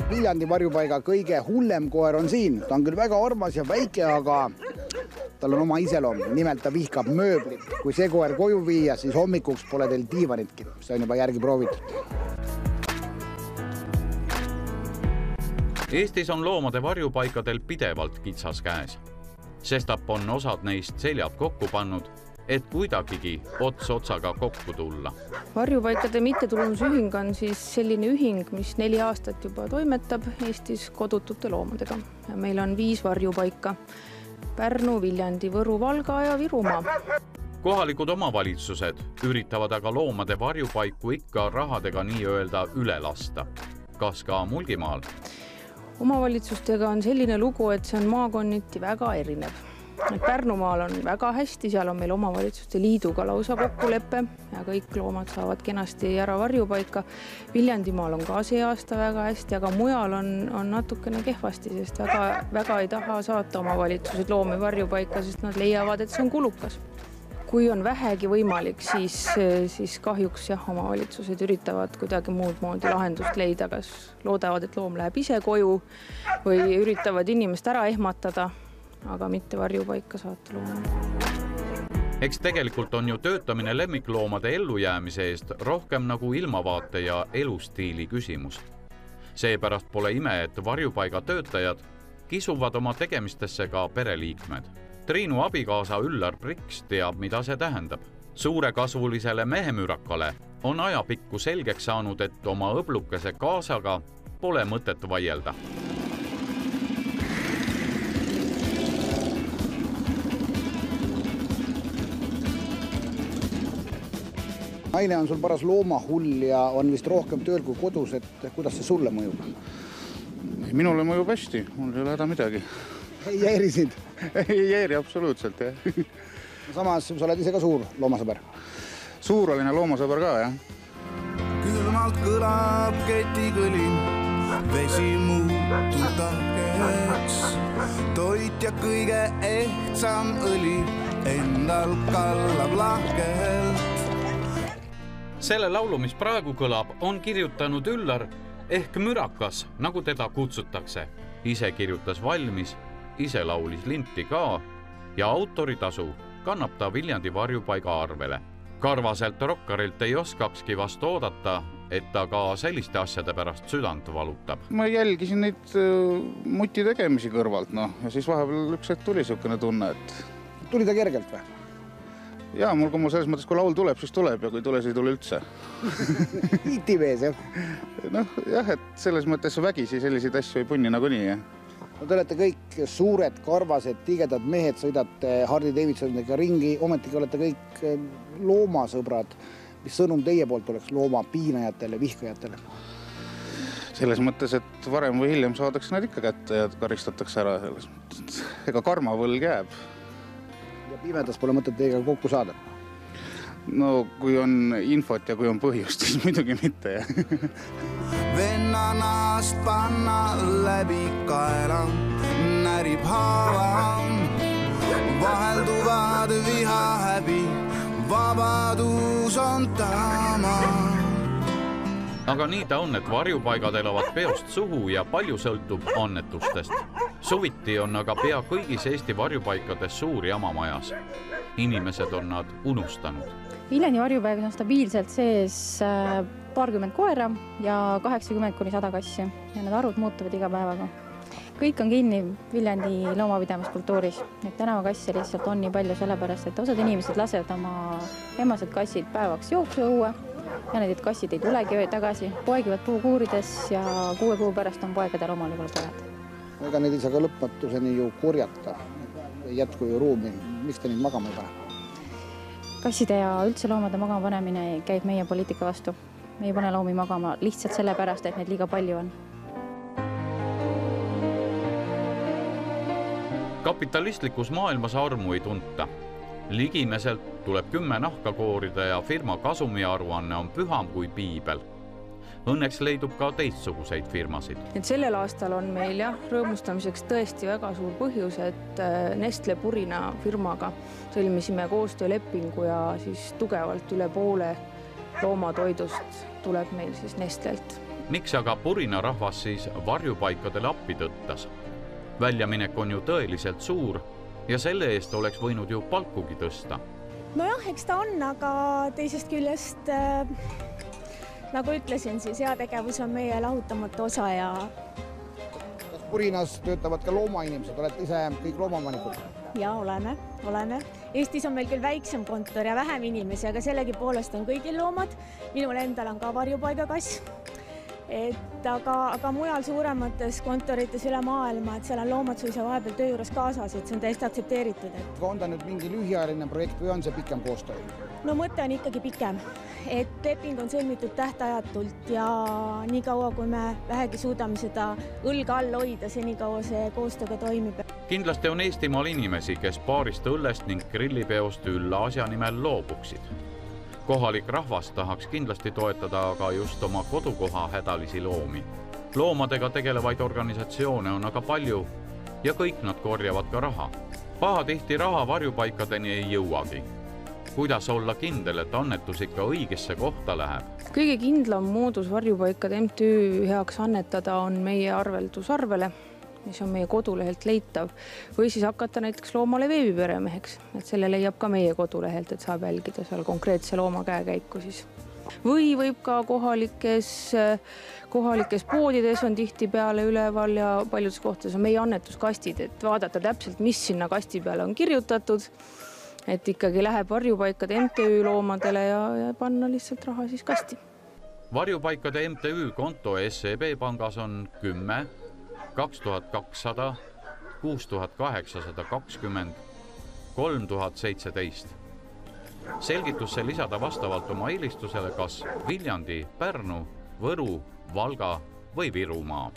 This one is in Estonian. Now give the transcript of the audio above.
Viljandi varjupaiga kõige hullem koer on siin. Ta on küll väga armas ja väike, aga tal on oma iseloom. Nimelt ta vihkab mööblit. Kui see koer koju viia, siis hommikuks pole teil diivanitki. See on juba järgi proovitud. Eestis on loomade varjupaikadel pidevalt kitsas käes. Sestap on osad neist seljad kokku pannud, et kuidagigi ots otsaga kokku tulla. Varjupaikade mittetulundusühing on siis selline ühing, mis 4 aastat juba toimetab Eestis kodutute loomadega. Meil on 5 varjupaika. Pärnu, Viljandi, Võru, Valga ja Virumaa. Kohalikud omavalitsused üritavad aga loomade varjupaiku ikka rahadega nii-öelda üle lasta. Kas ka Mulgimaal? Omavalitsustega on selline lugu, et see on maakonniti väga erinev. Pärnumaal on väga hästi, seal on meil omavalitsuste liiduga lausa kokkulepe ja kõik loomad saavad kenasti ära varjupaika. Viljandimaal on ka see aasta väga hästi, aga mujal on natukene kehvasti, sest väga ei taha saata omavalitsused loomi varjupaika, sest nad leiavad, et see on kulukas. Kui on vähegi võimalik, siis kahjuks omavalitsused üritavad kuidagi muud moodi lahendust leida, kas loodavad, et loom läheb ise koju või üritavad inimest ära ehmatada, aga mitte varjupaika saata looma. Eks tegelikult on ju töötamine lemmikloomade ellujäämise eest rohkem nagu ilmavaate ja elustiili küsimus. Seepärast pole ime, et varjupaiga töötajad kisuvad oma tegemistesse ka pereliikmed. Triinu abikaasa Üllar Priks teab, mida see tähendab. Suurekasvulisele mehemürakale on ajapikku selgeks saanud, et oma õblukese kaasaga pole mõtet vaielda. Naine on sul paras loomahull ja on vist rohkem tööl kui kodus, et kuidas see sulle mõjub? Minule mõjub hästi, mul ei ole häda midagi. Ei jäiri sind? Ei jäiri absoluutselt, jah. Samas, sa oled ise ka suur loomasõber? Suuroline loomasõber ka, jah. Külmalt kõlab ketikõlin, vesi muutub tahkeks. Toit ja kõige ehtsam õli endal kallab lahkelt. Selle laulu, mis praegu kõlab, on kirjutanud Üllar ehk mürakas, nagu teda kutsutakse. Ise kirjutas valmis, ise laulis linti ka ja autoritasu kannab ta Viljandi varjupaiga arvele. Karvaselt rokkarilt ei oskakski vastu oodata, et ta ka selliste asjade pärast südant valutab. Ma jälgisin neid muti tegemisi kõrvalt, ja siis vahepeal üks hetk tuli niisugune tunne, et... Tuli ta kergelt või? Jaa, mul selles mõttes, kui laul tuleb, siis tuleb ja kui tule, siis ei tule üldse. Itimees, jah? Jah, et selles mõttes vägisi selliseid asju ei punni nagunii, jah. Te olete kõik suured, karvased, tigedad mehed, sõidate Harley Davidsoniga ringi, ometigi olete kõik loomasõbrad. Mis sõnum teie poolt oleks looma piinajatele, vihkajatele? Selles mõttes, et varem või hiljem saadakse nad ikka kätte ja karistatakse ära. Ega karmavõlg jääb. Ja pimedas pole mõtet teiega kokku saada? No kui on infot ja kui on põhjust, siis muidugi mitte, jah. Vennanast panna läbi kaela, närib haava. Vahelduvad viha häbi, vabadus on taama. Aga nii ta on, et varjupaigad elavad peost suhu ja palju sõltub annetustest. Suviti on aga pea kõigis Eesti varjupaikades suuri amamajas. Inimesed on nad unustanud. Viljandi varjupaigas on stabiilselt sees paarkümmend koera ja 80–100 kassi ja need arvud muutuvad iga päevaga. Kõik on kinni Viljandi loomapidamiskultuuris. Tänavakasse lihtsalt on nii palju sellepärast, et osad inimesed lasevad oma emased kassid päevaks jooksuõue ja need kassid ei tulegi tagasi, poegivad puukuurides ja 6 kuu pärast on poegadel omal juhul põled. Ega neid ei saa ka lõpmatuseni ju korjata, ei jätku ju ruumi. Miks te neid magama ei pane? Kasside ja üldse loomade magama panemine käib meie poliitika vastu. Me ei pane loomi magama lihtsalt sellepärast, et neid liiga palju on. Kapitalistlikus maailmas armu ei tunta. Ligimeselt tuleb 10 nahka koorida ja firma kasumiaruanne on püham kui piibel. Õnneks leidub ka teistsuguseid firmasid. Sellel aastal on meil rõõmustamiseks tõesti väga suur põhjus, et Nestle Purina firmaga sõlmisime koostöölepingu ja siis tugevalt üle poole loomatoidust tuleb meil siis Nestlelt. Miks aga Purina rahvas siis varjupaikadele appi tõttas? Väljaminek on ju tõeliselt suur ja selle eest oleks võinud ju palkugi tõsta. Nojah, eks ta on, aga teisest küljest, nagu ütlesin, siis heategevus on meie lahutamatu osa ja... Kas Purinas töötavad ka loomainimesed? Olete ise kõik loomamanikud? Ja oleme. Eestis on meil küll väiksem kontor ja vähem inimesi, aga sellegi poolest on kõigil loomad. Minul endal on ka varjupaigakass. Aga mujal suuremates kontorites üle maailma, et seal on loomad suisa vahepeal töö juures kaasas, et see on täiesti aktsepteeritud. On ta nüüd mingi lühiajaline projekt või on see pikem koostöö? No mõte on ikkagi pikem, et leping on sõlmitud tähtajatult ja nii kaua, kui me vähegi suudame seda õlga all hoida, see nii kaua see koostööga toimib. Kindlasti on Eestimaal inimesi, kes paarist õllest ning grillipeost ülla asja nimel loobuksid. Kohalik rahvas tahaks kindlasti toetada aga just oma kodukoha hädalisi loomi. Loomadega tegelevaid organisatsioone on aga palju ja kõik nad korjavad ka raha. Pahatihti raha varjupaikadeni ei jõuagi. Kuidas olla kindel, et annetus ikka õigesse kohta läheb? Kõige kindlam moodus varjupaikade MTÜ heaks annetada on meie arveldusarvele, mis on meie kodulehelt leitav, või siis hakata näiteks loomale veebiperemeheks, et selle leiab ka meie kodulehelt, et saab jälgida seal konkreetse looma käekäiku siis. Või võib ka kohalikes poodides on tihti peale üleval ja paljudes kohtades on meie annetuskastid, et vaadata täpselt, mis sinna kasti peale on kirjutatud, et ikkagi läheb varjupaikade MTÜ loomadele ja panna lihtsalt raha siis kasti. Varjupaikade MTÜ konto SEB pangas on 10 2200 6820 3017. Selgitusse lisada vastavalt oma eelistusele kas Viljandi, Pärnu, Võru, Valga või Virumaa.